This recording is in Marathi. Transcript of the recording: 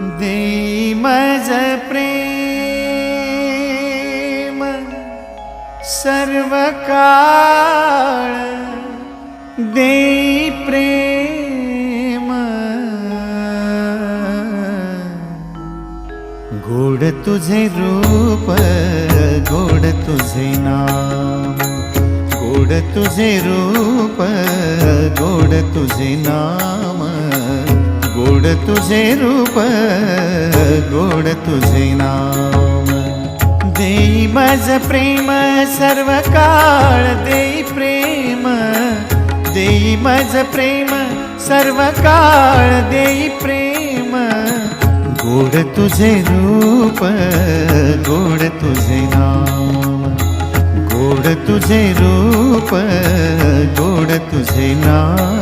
देई मज प्रेम सर्व काळ, देई प्रेम गोड तुझे रूप, गोड तुझे नाम, गोड तुझे रूप, गोड तुझे नाम, गोड तुझे रूप, गोड तुझे नाम। देई मज प्रेम सर्व काळ, देई प्रेम, देई मज प्रेम सर्व काळ, देई प्रेम गोड तुझे रूप, गोड तुझे नाम, गोड तुझे रूप, गोड तुझे नाम।